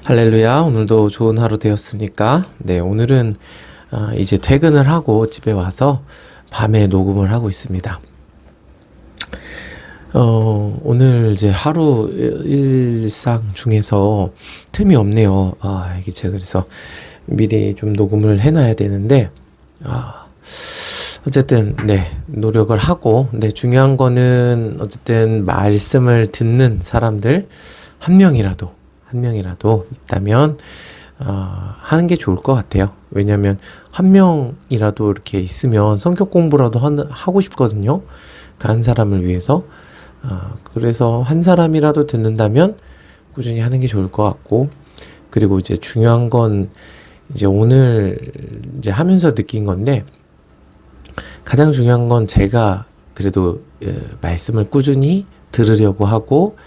할렐루야. 오늘도 좋은 하루 되었습니까? 네, 오늘은 이제 퇴근을 하고 집에 와서 밤에 녹음을 하고 있습니다. 오늘 이제 하루 일상 중에서 틈이 없네요. 이게 제가 그래서 미리 좀 녹음을 해놔야 되는데, 어쨌든, 네, 노력을 하고, 네, 중요한 거는 어쨌든 말씀을 듣는 사람들 한 명이라도 있다면, 하는 게 좋을 것 같아요. 왜냐면, 한 명이라도 이렇게 있으면 성격 공부라도 하고 싶거든요. 그 한 사람을 위해서. 그래서 한 사람이라도 듣는다면 꾸준히 하는 게 좋을 것 같고, 그리고 이제 중요한 건 이제 오늘 이제 하면서 느낀 건데, 가장 중요한 건 제가 그래도 말씀을 꾸준히 들으려고 하고,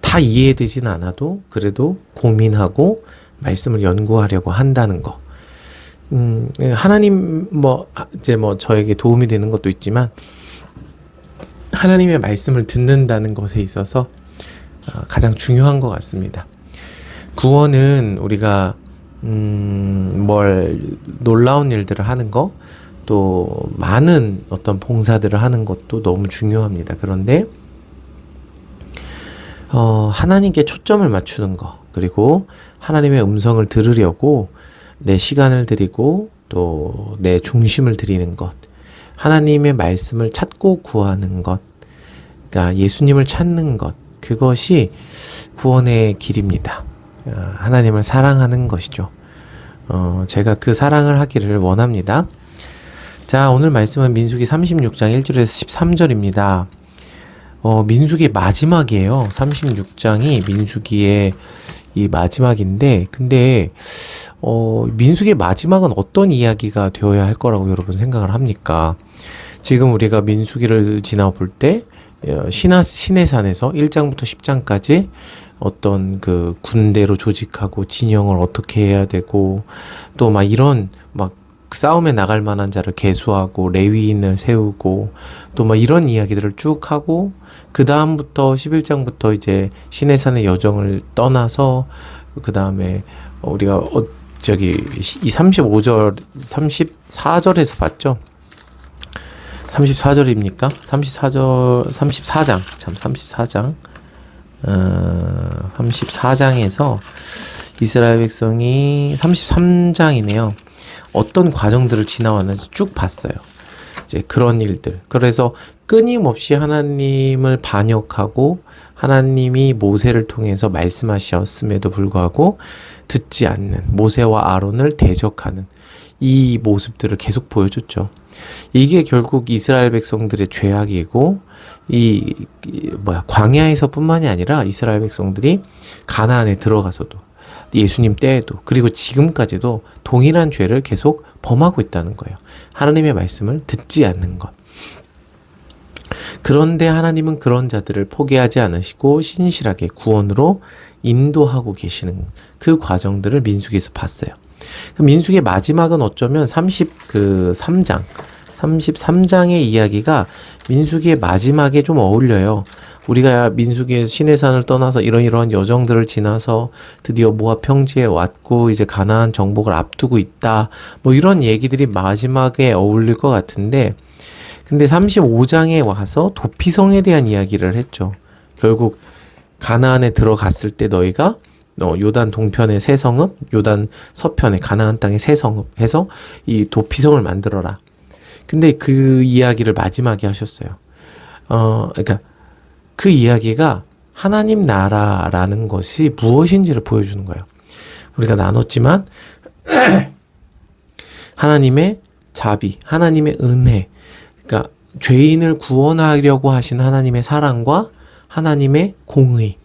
다 이해되진 않아도 그래도 고민하고 말씀을 연구하려고 한다는 거. 하나님 이제 저에게 도움이 되는 것도 있지만 하나님의 말씀을 듣는다는 것에 있어서 가장 중요한 것 같습니다. 구원은 우리가 놀라운 일들을 하는 거, 또 많은 어떤 봉사들을 하는 것도 너무 중요합니다. 그런데 하나님께 초점을 맞추는 거, 그리고 하나님의 음성을 들으려고 내 시간을 드리고 또 내 중심을 드리는 것, 하나님의 말씀을 찾고 구하는 것, 그러니까 예수님을 찾는 것, 그것이 구원의 길입니다. 하나님을 사랑하는 것이죠. 제가 그 사랑을 하기를 원합니다. 자, 오늘 말씀은 민수기 36장 1절에서 13절입니다. 민수기의 마지막이에요. 36장이 민수기의 이 마지막인데, 근데 민수기의 마지막은 어떤 이야기가 되어야 할 거라고 여러분 생각을 합니까? 지금 우리가 민수기를 지나볼 때 시내산에서 1장부터 10장까지 어떤 그 군대로 조직하고 진영을 어떻게 해야 되고, 또 막 이런 싸움에 나갈 만한 자를 계수하고 레위인을 세우고, 또 이런 이야기들을 쭉 하고, 그 다음부터 11장부터 이제 시내산의 여정을 떠나서, 그 다음에 우리가 이 35절 34절에서 봤죠. 34절입니까? 34장에서 이스라엘 백성이 33장이네요. 어떤 과정들을 지나왔는지 쭉 봤어요. 이제 그런 일들. 그래서 끊임없이 하나님을 반역하고 하나님이 모세를 통해서 말씀하셨음에도 불구하고 듣지 않는 모세와 아론을 대적하는 이 모습들을 계속 보여줬죠. 이게 결국 이스라엘 백성들의 죄악이고, 광야에서뿐만이 아니라 이스라엘 백성들이 가나안에 들어가서도, 예수님 때에도, 그리고 지금까지도 동일한 죄를 계속 범하고 있다는 거예요. 하나님의 말씀을 듣지 않는 것. 그런데 하나님은 그런 자들을 포기하지 않으시고 신실하게 구원으로 인도하고 계시는 그 과정들을 민수기에서 봤어요. 민수기의 마지막은 어쩌면 33장의 이야기가 민수기의 마지막에 좀 어울려요. 우리가 민수기의 시내산을 떠나서 이러이러한 여정들을 지나서 드디어 모압 평지에 왔고 이제 가나안 정복을 앞두고 있다, 이런 얘기들이 마지막에 어울릴 것 같은데, 근데 35장에 와서 도피성에 대한 이야기를 했죠. 결국 가나안에 들어갔을 때 너희가 요단 동편의 세 성읍, 요단 서편의 가나안 땅의 세 성읍 해서 이 도피성을 만들어라. 근데 그 이야기를 마지막에 하셨어요. 그러니까 그 이야기가 하나님 나라라는 것이 무엇인지를 보여주는 거예요. 우리가 나눴지만 하나님의 자비, 하나님의 은혜, 그러니까 죄인을 구원하려고 하신 하나님의 사랑과 하나님의 공의,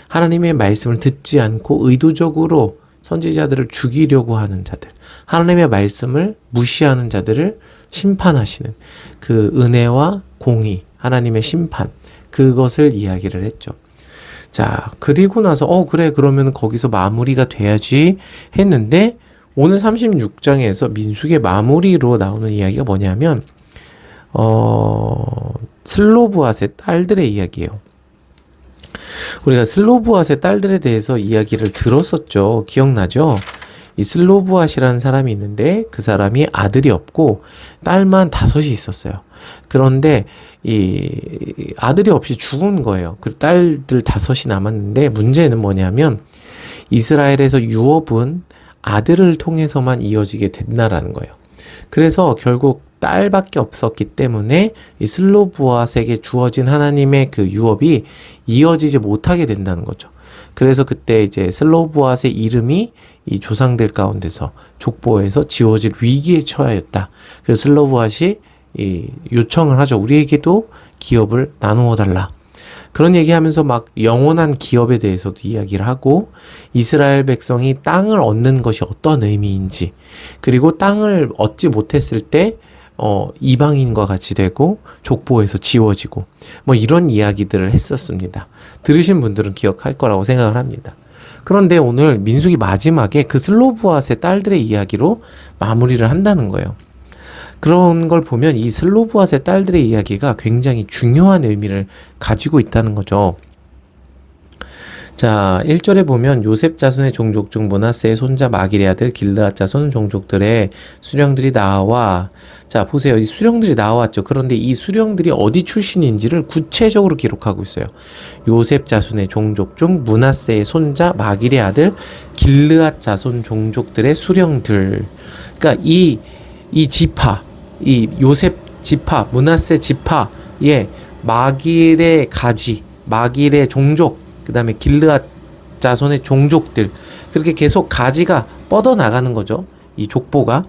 하나님의 말씀을 듣지 않고 의도적으로 선지자들을 죽이려고 하는 자들, 하나님의 말씀을 무시하는 자들을 심판하시는 그 은혜와 공의, 하나님의 심판, 그것을 이야기를 했죠. 자, 그리고 나서 그래, 그러면 거기서 마무리가 돼야지 했는데, 오늘 36장에서 민수기의 마무리로 나오는 이야기가 뭐냐면 슬로브앗의 딸들의 이야기예요. 우리가 슬로브앗의 딸들에 대해서 이야기를 들었었죠. 기억나죠? 이 슬로브앗이라는 사람이 있는데 그 사람이 아들이 없고 딸만 5이 있었어요. 그런데 이 아들이 없이 죽은 거예요. 그 딸들 5이 남았는데 문제는 뭐냐면 이스라엘에서 유업은 아들을 통해서만 이어지게 된다라는 거예요. 그래서 결국 딸밖에 없었기 때문에 이 슬로브앗에게 주어진 하나님의 그 유업이 이어지지 못하게 된다는 거죠. 그래서 그때 이제 슬로브앗의 이름이 이 조상들 가운데서 족보에서 지워질 위기에 처하였다. 그래서 슬로브앗이 이 요청을 하죠. 우리에게도 기업을 나누어 달라. 그런 얘기하면서 막 영원한 기업에 대해서도 이야기를 하고 이스라엘 백성이 땅을 얻는 것이 어떤 의미인지 그리고 땅을 얻지 못했을 때 이방인과 같이 되고 족보에서 지워지고 뭐 이런 이야기들을 했었습니다. 들으신 분들은 기억할 거라고 생각을 합니다. 그런데 오늘 민수기 마지막에 그 슬로브앗의 딸들의 이야기로 마무리를 한다는 거예요. 그런 걸 보면 이 슬로브앗의 딸들의 이야기가 굉장히 중요한 의미를 가지고 있다는 거죠. 자, 1절에 보면 요셉 자손의 종족 중 므낫세의 손자 마길의 아들 길르앗 자손 종족들의 수령들이 나와. 자, 보세요. 이 수령들이 나왔죠. 그런데 이 수령들이 어디 출신인지를 구체적으로 기록하고 있어요. 요셉 자손의 종족 중 므낫세의 손자 마길의 아들 길르앗 자손 종족들의 수령들. 그러니까 이 지파, 이 요셉 지파, 므낫세 지파의 마길의 가지, 마길의 종족, 그 다음에 길르앗 자손의 종족들, 그렇게 계속 가지가 뻗어나가는 거죠. 이 족보가.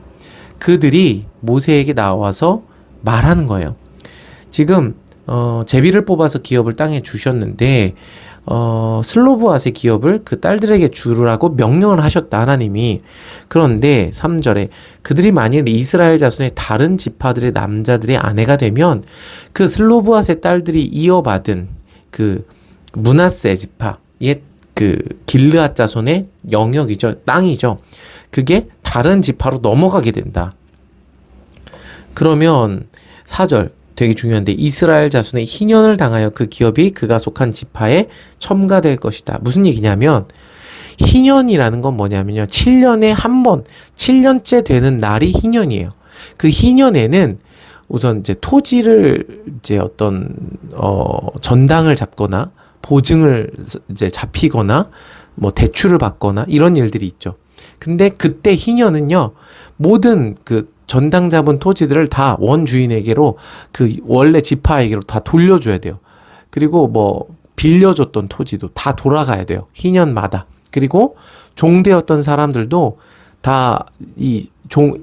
그들이 모세에게 나와서 말하는 거예요. 지금 제비를 뽑아서 기업을 땅에 주셨는데 슬로브앗의 기업을 그 딸들에게 주라고 명령을 하셨다, 하나님이. 그런데 3절에 그들이 만일 이스라엘 자손의 다른 지파들의 남자들의 아내가 되면 그 슬로브앗의 딸들이 이어받은 그 므낫세 지파의 그 길르앗 자손의 영역이죠, 땅이죠. 그게 다른 지파로 넘어가게 된다. 그러면 4절 되게 중요한데 이스라엘 자손의 희년을 당하여 그 기업이 그가 속한 지파에 첨가될 것이다. 무슨 얘기냐면 희년이라는 건 뭐냐면요, 7년에 한 번, 7년째 되는 날이 희년이에요. 그 희년에는 우선 이제 토지를 이제 어떤 전당을 잡거나 보증을 이제 잡히거나 뭐 대출을 받거나 이런 일들이 있죠. 근데 그때 희년은요, 모든 그 전당 잡은 토지들을 다 원주인에게로 그 원래 지파에게로 다 돌려줘야 돼요. 그리고 뭐 빌려줬던 토지도 다 돌아가야 돼요, 희년마다. 그리고 종되었던 사람들도 다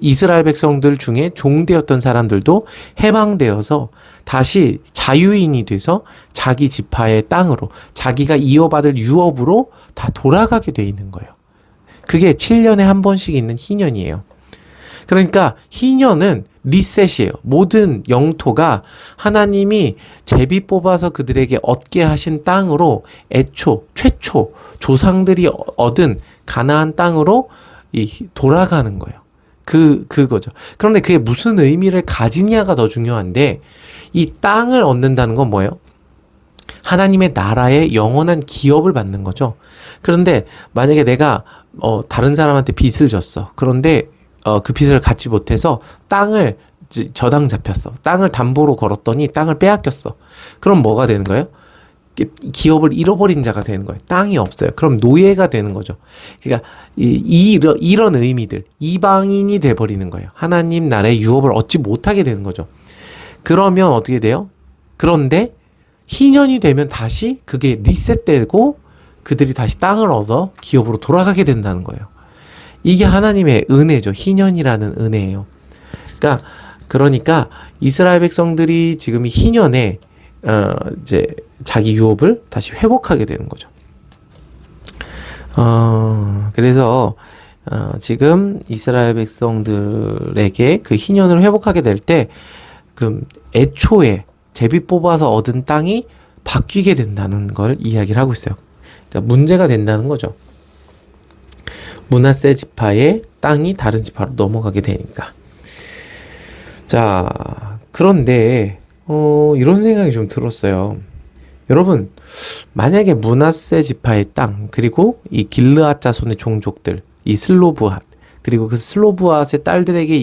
이스라엘 백성들 중에 종되었던 사람들도 해방되어서 다시 자유인이 돼서 자기 지파의 땅으로, 자기가 이어받을 유업으로 다 돌아가게 돼 있는 거예요. 그게 7년에 한 번씩 있는 희년이에요. 그러니까 희년은 리셋이에요. 모든 영토가 하나님이 제비 뽑아서 그들에게 얻게 하신 땅으로 최초 조상들이 얻은 가나안 땅으로 돌아가는 거예요. 그거죠. 그런데 그게 무슨 의미를 가지냐가 더 중요한데, 이 땅을 얻는다는 건 뭐예요? 하나님의 나라의 영원한 기업을 받는 거죠. 그런데 만약에 내가 다른 사람한테 빚을 졌어. 그런데 그 빚을 갚지 못해서 땅을 저당 잡혔어. 땅을 담보로 걸었더니 땅을 빼앗겼어. 그럼 뭐가 되는 거예요? 기업을 잃어버린 자가 되는 거예요. 땅이 없어요. 그럼 노예가 되는 거죠. 그러니까 이런 의미들, 이방인이 돼버리는 거예요. 하나님 나라의 유업을 얻지 못하게 되는 거죠. 그러면 어떻게 돼요? 그런데 희년이 되면 다시 그게 리셋되고 그들이 다시 땅을 얻어 기업으로 돌아가게 된다는 거예요. 이게 하나님의 은혜죠. 희년이라는 은혜예요. 그러니까 이스라엘 백성들이 지금 이 희년에 이제 자기 유업을 다시 회복하게 되는 거죠. 그래서 지금 이스라엘 백성들에게 그 희년을 회복하게 될 때 그 애초에 제비 뽑아서 얻은 땅이 바뀌게 된다는 걸 이야기를 하고 있어요. 그러니까 문제가 된다는 거죠. 므낫세 지파의 땅이 다른 지파로 넘어가게 되니까. 자, 그런데 이런 생각이 좀 들었어요. 여러분, 만약에 므낫세 지파의 땅, 그리고 이 길르앗 자손의 종족들, 이 슬로브핫, 그리고 그 슬로브핫의 딸들에게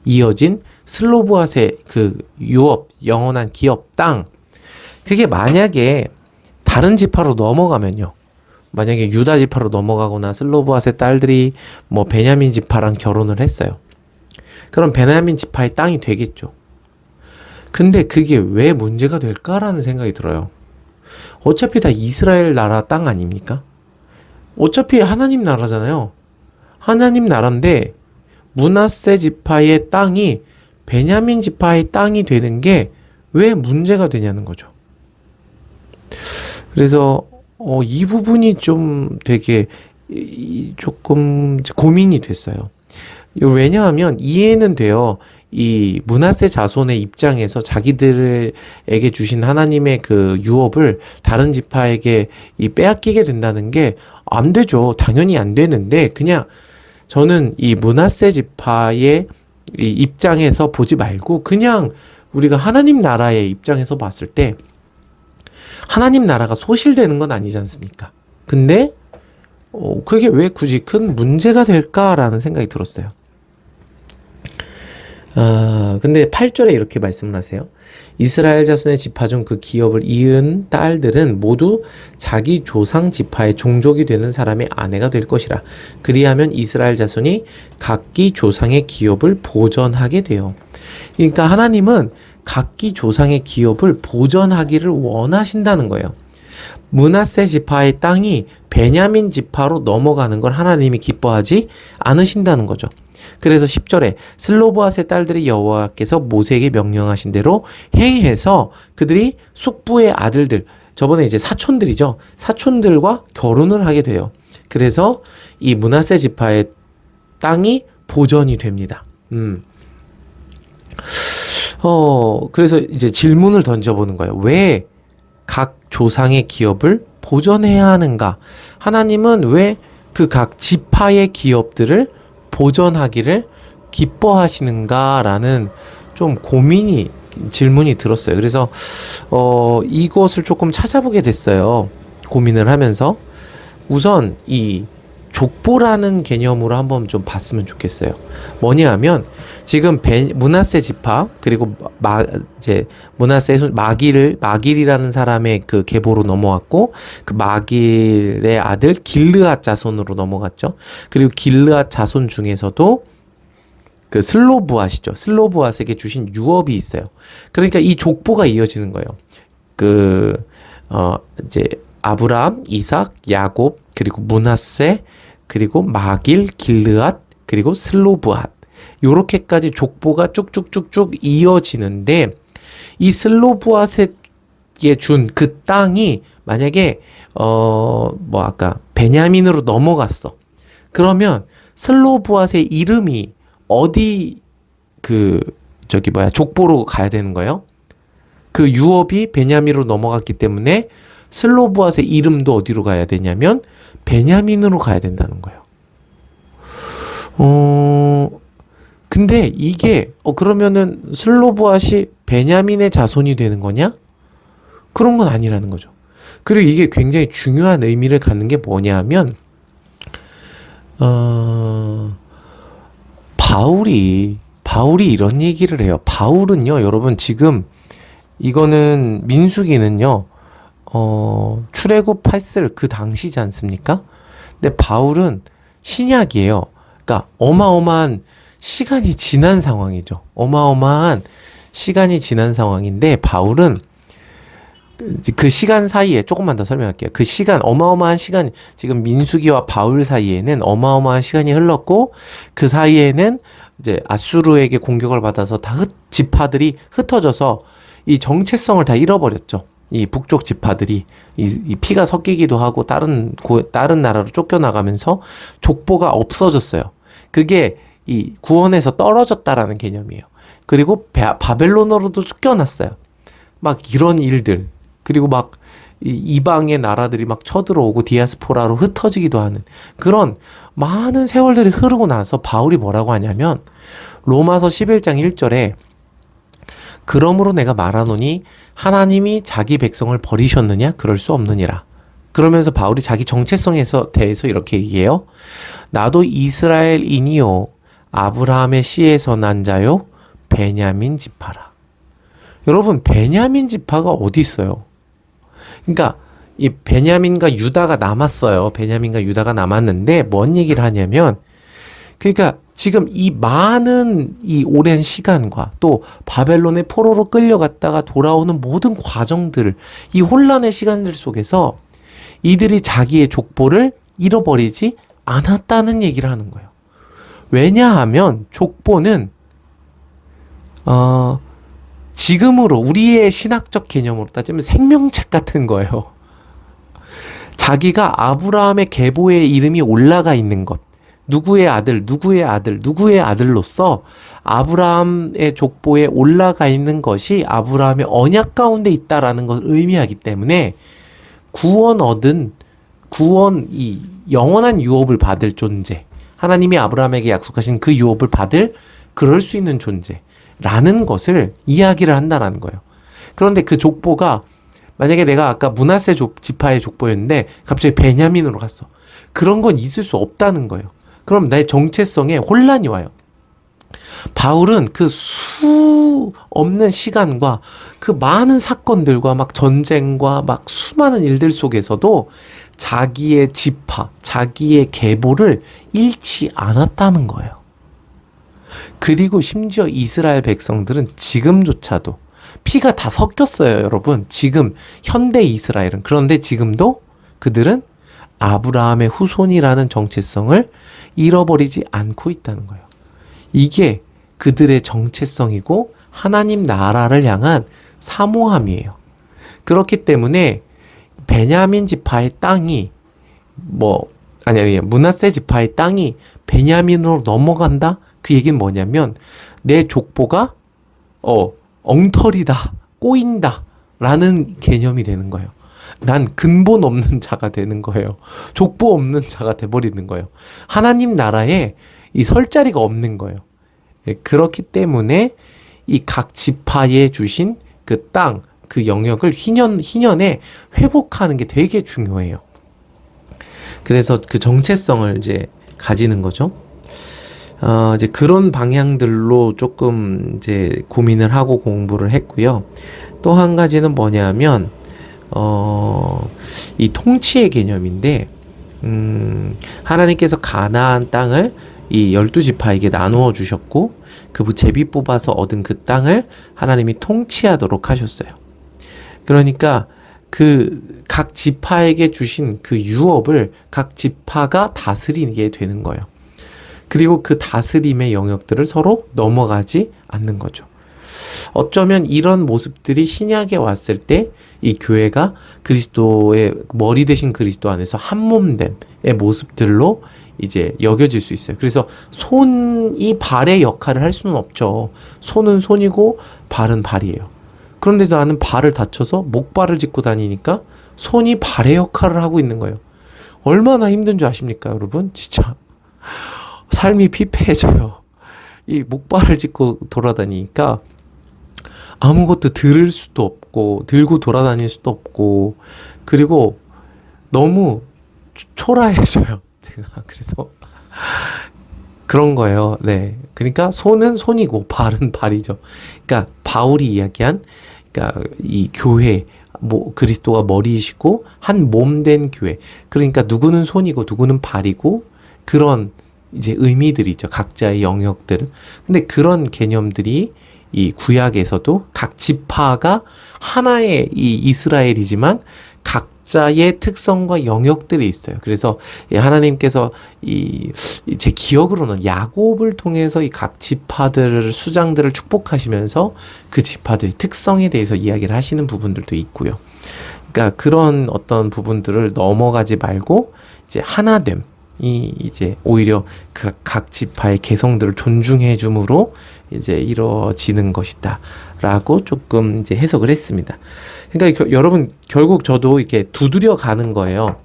이어진 슬로브핫의 그 유업, 영원한 기업 땅, 그게 만약에 다른 지파로 넘어가면요. 만약에 유다 지파로 넘어가거나 슬로브핫의 딸들이 뭐 베냐민 지파랑 결혼을 했어요. 그럼 베냐민 지파의 땅이 되겠죠. 근데 그게 왜 문제가 될까라는 생각이 들어요. 어차피 다 이스라엘 나라 땅 아닙니까? 어차피 하나님 나라잖아요. 하나님 나라인데 므낫세 지파의 땅이 베냐민 지파의 땅이 되는 게 왜 문제가 되냐는 거죠. 그래서 이 부분이 좀 되게 조금 고민이 됐어요. 왜냐하면 이해는 돼요. 이 므낫세 자손의 입장에서 자기들에게 주신 하나님의 그 유업을 다른 지파에게 빼앗기게 된다는 게 안 되죠. 당연히 안 되는데, 그냥 저는 이 므낫세 지파의 이 입장에서 보지 말고 그냥 우리가 하나님 나라의 입장에서 봤을 때 하나님 나라가 소실되는 건 아니지 않습니까? 근데 그게 왜 굳이 큰 문제가 될까라는 생각이 들었어요. 근데 8절에 이렇게 말씀을 하세요. 이스라엘 자손의 지파 중 그 기업을 이은 딸들은 모두 자기 조상 지파의 종족이 되는 사람의 아내가 될 것이라. 그리하면 이스라엘 자손이 각기 조상의 기업을 보전하게 돼요. 그러니까 하나님은 각기 조상의 기업을 보전하기를 원하신다는 거예요. 므낫세 지파의 땅이 베냐민 지파로 넘어가는 걸 하나님이 기뻐하지 않으신다는 거죠. 그래서 10절에 슬로브핫의 딸들이 여호와께서 모세에게 명령하신 대로 행해서 그들이 숙부의 아들들, 저번에 이제 사촌들이죠. 사촌들과 결혼을 하게 돼요. 그래서 이 므낫세 지파의 땅이 보전이 됩니다. 그래서 이제 질문을 던져보는 거예요. 왜 각 조상의 기업을 보전해야 하는가? 하나님은 왜 그 각 지파의 기업들을 보전하기를 기뻐하시는가라는 좀 질문이 들었어요. 그래서 이것을 조금 찾아보게 됐어요. 고민을 하면서 우선 이 족보라는 개념으로 한번 좀 봤으면 좋겠어요. 뭐냐 하면 지금 므낫세 지파 그리고 이제 므낫세 마길이라는 사람의 그 계보로 넘어왔고 그 마길의 아들 길르앗 자손으로 넘어갔죠. 그리고 길르앗 자손 중에서도 그 슬로브앗이죠. 슬로브앗에게 주신 유업이 있어요. 그러니까 이 족보가 이어지는 거예요. 이제 아브라함, 이삭, 야곱, 그리고 므낫세, 그리고 마길, 길르앗, 그리고 슬로브앗. 요렇게까지 족보가 쭉쭉쭉쭉 이어지는데 이 슬로브앗에 준 그 땅이 만약에 아까 베냐민으로 넘어갔어. 그러면 슬로브앗의 이름이 어디 족보로 가야 되는 거예요? 그 유업이 베냐민으로 넘어갔기 때문에 슬로브앗의 이름도 어디로 가야 되냐면 베냐민으로 가야 된다는 거예요. 근데 이게 그러면은 슬로브앗이 베냐민의 자손이 되는 거냐? 그런 건 아니라는 거죠. 그리고 이게 굉장히 중요한 의미를 갖는 게 뭐냐면 바울이 이런 얘기를 해요. 바울은요, 여러분 지금 이거는 민수기는요. 출애굽했을 그 당시지 않습니까? 근데 바울은 신약이에요. 그러니까 어마어마한 시간이 지난 상황이죠. 어마어마한 시간이 지난 상황인데 바울은 그 시간 사이에 조금만 더 설명할게요. 그 시간 어마어마한 시간 지금 민수기와 바울 사이에는 어마어마한 시간이 흘렀고 그 사이에는 이제 아수르에게 공격을 받아서 지파들이 흩어져서 이 정체성을 다 잃어버렸죠. 이 북쪽 지파들이 이 피가 섞이기도 하고 다른 나라로 쫓겨나가면서 족보가 없어졌어요. 그게 이 구원에서 떨어졌다라는 개념이에요. 그리고 바벨론으로도 쫓겨났어요. 막 이런 일들. 그리고 막 이방의 나라들이 막 쳐들어오고 디아스포라로 흩어지기도 하는 그런 많은 세월들이 흐르고 나서 바울이 뭐라고 하냐면 로마서 11장 1절에 그러므로 내가 말하노니 하나님이 자기 백성을 버리셨느냐? 그럴 수 없느니라. 그러면서 바울이 자기 정체성에서 대해서 이렇게 얘기해요. 나도 이스라엘인이요 아브라함의 씨에서 난 자요 베냐민 지파라. 여러분, 베냐민 지파가 어디 있어요? 그러니까 이 베냐민과 유다가 남았어요. 베냐민과 유다가 남았는데 뭔 얘기를 하냐면, 그러니까 지금 이 많은 이 오랜 시간과 또 바벨론의 포로로 끌려갔다가 돌아오는 모든 과정들을, 이 혼란의 시간들 속에서 이들이 자기의 족보를 잃어버리지 않았다는 얘기를 하는 거예요. 왜냐하면 족보는 지금으로 우리의 신학적 개념으로 따지면 생명책 같은 거예요. 자기가 아브라함의 계보의 이름이 올라가 있는 것, 누구의 아들, 누구의 아들, 누구의 아들로서 아브라함의 족보에 올라가 있는 것이 아브라함의 언약 가운데 있다라는 것을 의미하기 때문에 이 영원한 유업을 받을 존재, 하나님이 아브라함에게 약속하신 그 유업을 받을 그럴 수 있는 존재라는 것을 이야기를 한다는 거예요. 그런데 그 족보가 만약에 내가 아까 므낫세 지파의 족보였는데 갑자기 베냐민으로 갔어. 그런 건 있을 수 없다는 거예요. 그럼 나의 정체성에 혼란이 와요. 바울은 그 수 없는 시간과 그 많은 사건들과 막 전쟁과 막 수많은 일들 속에서도 자기의 지파, 자기의 계보를 잃지 않았다는 거예요. 그리고 심지어 이스라엘 백성들은 지금조차도 피가 다 섞였어요, 여러분. 지금 현대 이스라엘은. 그런데 지금도 그들은 아브라함의 후손이라는 정체성을 잃어버리지 않고 있다는 거예요. 이게 그들의 정체성이고 하나님 나라를 향한 사모함이에요. 그렇기 때문에 베냐민 지파의 땅이 므낫세 지파의 땅이 베냐민으로 넘어간다? 그 얘기는 뭐냐면 내 족보가 엉터리다, 꼬인다 라는 개념이 되는 거예요. 난 근본 없는 자가 되는 거예요. 족보 없는 자가 돼버리는 거예요. 하나님 나라에 이 설 자리가 없는 거예요. 그렇기 때문에 이 각 지파에 주신 그 땅, 그 영역을 희년에 회복하는 게 되게 중요해요. 그래서 그 정체성을 이제 가지는 거죠. 이제 그런 방향들로 조금 이제 고민을 하고 공부를 했고요. 또 한 가지는 뭐냐면, 이 통치의 개념인데, 하나님께서 가나안 땅을 이 12지파에게 나누어 주셨고, 그 제비 뽑아서 얻은 그 땅을 하나님이 통치하도록 하셨어요. 그러니까 그 각 지파에게 주신 그 유업을 각 지파가 다스리게 되는 거예요. 그리고 그 다스림의 영역들을 서로 넘어가지 않는 거죠. 어쩌면 이런 모습들이 신약에 왔을 때 이 교회가 그리스도의 머리 되신 그리스도 안에서 한 몸됨의 모습들로 이제 여겨질 수 있어요. 그래서 손이 발의 역할을 할 수는 없죠. 손은 손이고 발은 발이에요. 그런데 나는 발을 다쳐서 목발을 짚고 다니니까 손이 발의 역할을 하고 있는 거예요. 얼마나 힘든 줄 아십니까, 여러분? 진짜 삶이 피폐해져요. 이 목발을 짚고 돌아다니니까 아무것도 들을 수도 없고 들고 돌아다닐 수도 없고 그리고 너무 초라해져요. 제가 그래서 그런 거예요. 네, 그러니까 손은 손이고 발은 발이죠. 그러니까 바울이 이야기한 그러니까 이 교회 그리스도가 머리이시고 한 몸 된 교회. 그러니까 누구는 손이고 누구는 발이고 그런 이제 의미들이죠. 각자의 영역들. 근데 그런 개념들이 이 구약에서도 각 지파가 하나의 이 이스라엘이지만 각자의 특성과 영역들이 있어요. 그래서 하나님께서 제 기억으로는 야곱을 통해서 이 각 지파들 수장들을 축복하시면서 그 지파들의 특성에 대해서 이야기를 하시는 부분들도 있고요. 그러니까 그런 어떤 부분들을 넘어가지 말고 이제 하나됨. 이제 오히려 각 지파의 개성들을 존중해 줌으로 이제 이루어지는 것이다라고 조금 이제 해석을 했습니다. 그러니까 여러분 결국 저도 이렇게 두드려 가는 거예요.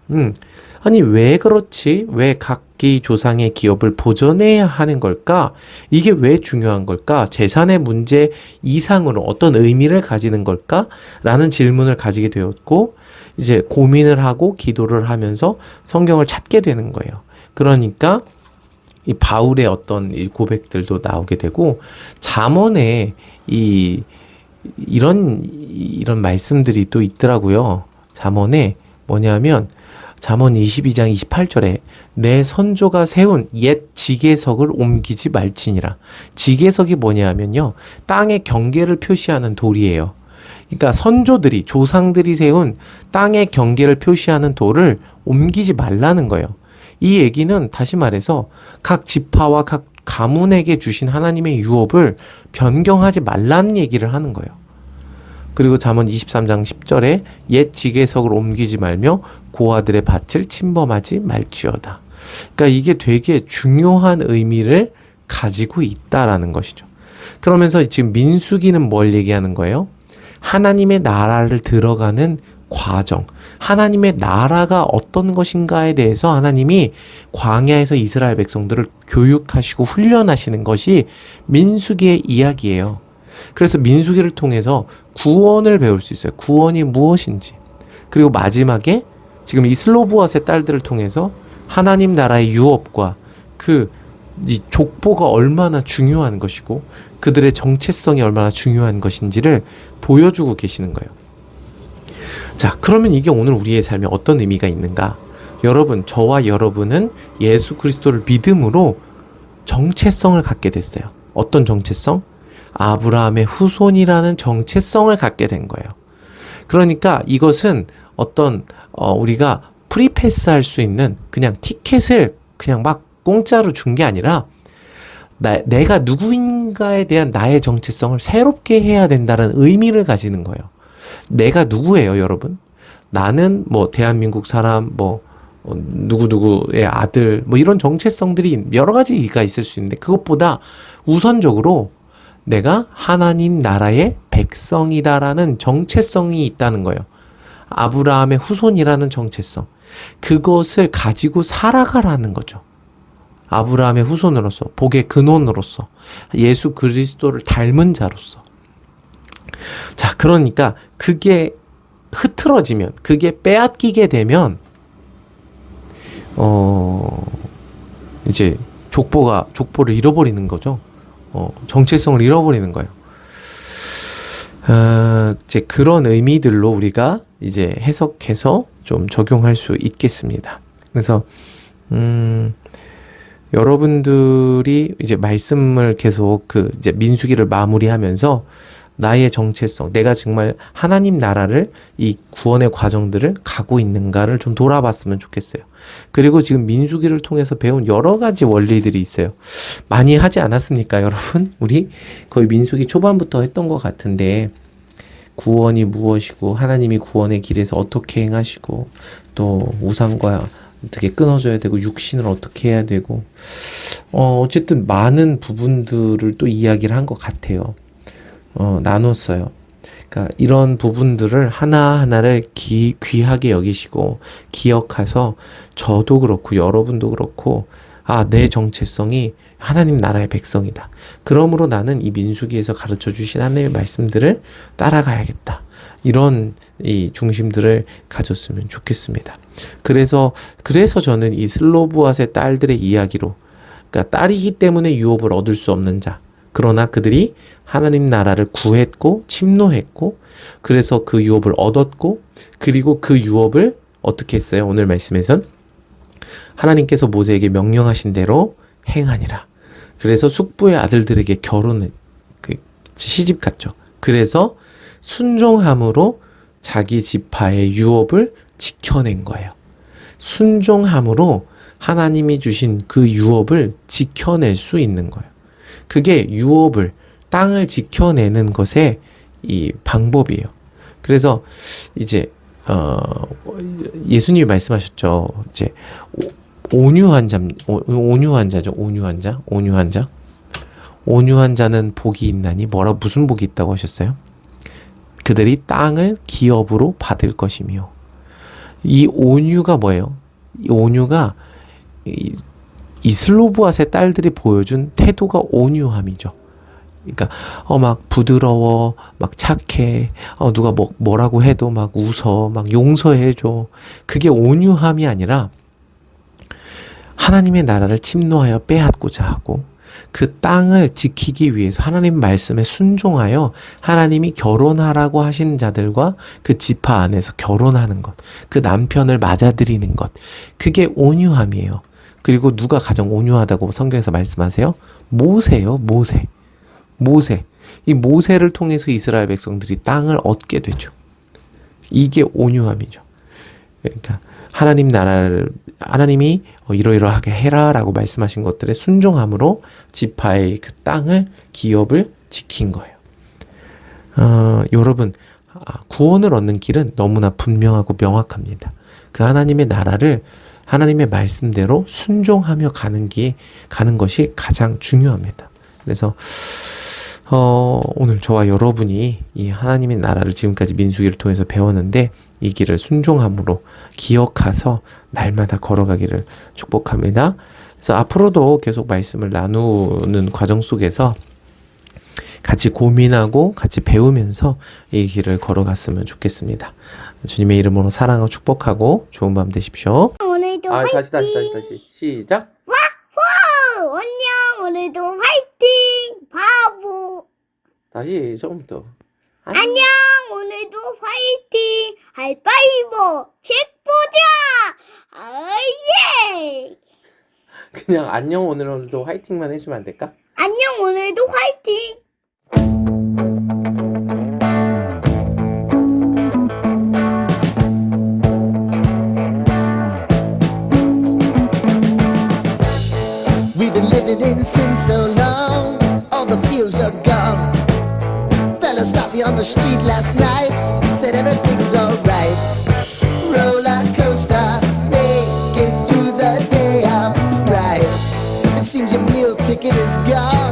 아니 왜 그렇지? 왜 각 자기 조상의 기업을 보존해야 하는 걸까? 이게 왜 중요한 걸까? 재산의 문제 이상으로 어떤 의미를 가지는 걸까? 라는 질문을 가지게 되었고, 이제 고민을 하고 기도를 하면서 성경을 찾게 되는 거예요. 그러니까 이 바울의 어떤 이 고백들도 나오게 되고, 잠언에 이런 말씀들이 또 있더라고요. 잠언에 뭐냐면 잠언 22장 28절에 내 선조가 세운 옛 지계석을 옮기지 말지니라. 지계석이 뭐냐면요, 땅의 경계를 표시하는 돌이에요. 그러니까 선조들이, 조상들이 세운 땅의 경계를 표시하는 돌을 옮기지 말라는 거예요. 이 얘기는 다시 말해서 각 지파와 각 가문에게 주신 하나님의 유업을 변경하지 말라는 얘기를 하는 거예요. 그리고 잠언 23장 10절에 옛 지계석을 옮기지 말며 고아들의 밭을 침범하지 말지어다. 그러니까 이게 되게 중요한 의미를 가지고 있다라는 것이죠. 그러면서 지금 민수기는 뭘 얘기하는 거예요? 하나님의 나라를 들어가는 과정, 하나님의 나라가 어떤 것인가에 대해서 하나님이 광야에서 이스라엘 백성들을 교육하시고 훈련하시는 것이 민수기의 이야기예요. 그래서 민수기를 통해서 구원을 배울 수 있어요. 구원이 무엇인지. 그리고 마지막에 지금 이 슬로보앗의 딸들을 통해서 하나님 나라의 유업과 이 족보가 얼마나 중요한 것이고 그들의 정체성이 얼마나 중요한 것인지를 보여주고 계시는 거예요. 자, 그러면 이게 오늘 우리의 삶에 어떤 의미가 있는가? 여러분, 저와 여러분은 예수 그리스도를 믿음으로 정체성을 갖게 됐어요. 어떤 정체성? 아브라함의 후손이라는 정체성을 갖게 된 거예요. 그러니까 이것은 어떤 우리가 프리패스할 수 있는 그냥 티켓을 그냥 막 공짜로 준 게 아니라 내가 누구인가에 대한 나의 정체성을 새롭게 해야 된다는 의미를 가지는 거예요. 내가 누구예요, 여러분? 나는 뭐 대한민국 사람, 누구누구의 아들, 이런 정체성들이 여러 가지가 있을 수 있는데 그것보다 우선적으로 내가 하나님 나라의 백성이다라는 정체성이 있다는 거예요. 아브라함의 후손이라는 정체성. 그것을 가지고 살아가라는 거죠. 아브라함의 후손으로서, 복의 근원으로서, 예수 그리스도를 닮은 자로서. 자, 그러니까 그게 흐트러지면, 그게 빼앗기게 되면 이제 족보를 잃어버리는 거죠. 정체성을 잃어버리는 거예요. 이제 그런 의미들로 우리가 이제 해석해서 좀 적용할 수 있겠습니다. 그래서 여러분들이 이제 말씀을 계속 이제 민수기를 마무리하면서 나의 정체성, 내가 정말 하나님 나라를 이 구원의 과정들을 가고 있는가를 좀 돌아봤으면 좋겠어요. 그리고 지금 민수기를 통해서 배운 여러 가지 원리들이 있어요. 많이 하지 않았습니까, 여러분? 우리 거의 민수기 초반부터 했던 것 같은데 구원이 무엇이고 하나님이 구원의 길에서 어떻게 행하시고 또 우상과 어떻게 끊어져야 되고 육신을 어떻게 해야 되고 어쨌든 많은 부분들을 또 이야기를 한 것 같아요. 나눴어요. 그러니까 이런 부분들을 하나하나를 귀하게 여기시고 기억해서 저도 그렇고 여러분도 그렇고 내 정체성이 하나님 나라의 백성이다. 그러므로 나는 이 민수기에서 가르쳐 주신 하나님의 말씀들을 따라가야겠다. 이런 이 중심들을 가졌으면 좋겠습니다. 그래서 저는 이 슬로보앗의 딸들의 이야기로, 그러니까 딸이기 때문에 유업을 얻을 수 없는 자, 그러나 그들이 하나님 나라를 구했고 침노했고 그래서 그 유업을 얻었고 그리고 그 유업을 어떻게 했어요? 오늘 말씀에선 하나님께서 모세에게 명령하신 대로 행하니라. 그래서 숙부의 아들들에게 시집 갔죠. 그래서 순종함으로 자기 지파의 유업을 지켜낸 거예요. 순종함으로 하나님이 주신 그 유업을 지켜낼 수 있는 거예요. 그게 유업을, 땅을 지켜내는 것의 이 방법이에요. 그래서 이제 예수님이 말씀하셨죠. 이제 온유한 자죠. 온유한 자는 복이 있나니 무슨 복이 있다고 하셨어요? 그들이 땅을 기업으로 받을 것이며. 이 온유가 뭐예요? 이 온유가 이슬로브앗의 딸들이 보여준 태도가 온유함이죠. 그러니까 막 부드러워, 막 착해, 누가 뭐라고 해도 막 웃어, 막 용서해줘. 그게 온유함이 아니라 하나님의 나라를 침노하여 빼앗고자 하고 그 땅을 지키기 위해서 하나님 말씀에 순종하여 하나님이 결혼하라고 하신 자들과 그 지파 안에서 결혼하는 것, 그 남편을 맞아들이는 것, 그게 온유함이에요. 그리고 누가 가장 온유하다고 성경에서 말씀하세요? 모세요, 모세. 모세. 이 모세를 통해서 이스라엘 백성들이 땅을 얻게 되죠. 이게 온유함이죠. 그러니까 하나님이 이러이러하게 해라라고 말씀하신 것들에 순종함으로 지파의 그 땅을, 기업을 지킨 거예요. 여러분, 구원을 얻는 길은 너무나 분명하고 명확합니다. 그 하나님의 나라를 하나님의 말씀대로 순종하며 가는 것이 가장 중요합니다. 그래서 오늘 저와 여러분이 이 하나님의 나라를 지금까지 민수기를 통해서 배웠는데 이 길을 순종함으로 기억해서 날마다 걸어가기를 축복합니다. 그래서 앞으로도 계속 말씀을 나누는 과정 속에서 같이 고민하고 같이 배우면서 이 길을 걸어갔으면 좋겠습니다. 주님의 이름으로 사랑하고 축복하고 좋은 밤 되십시오. 오늘도 화이팅! 다시 시작. 와호! 안녕! 오늘도 화이팅! 바보! 다시 처음부터. 안녕! 오늘도 화이팅! 하이파이브! 책 보자! 예! 그냥 안녕 오늘도 화이팅만 해주면 안 될까? 안녕! 오늘도 화이팅! We've been living in sin so long, all the feels are gone. Fella stopped me on the street last night, said everything's alright. Roller coaster, make it through the day, I'm right. It seems your meal ticket is gone.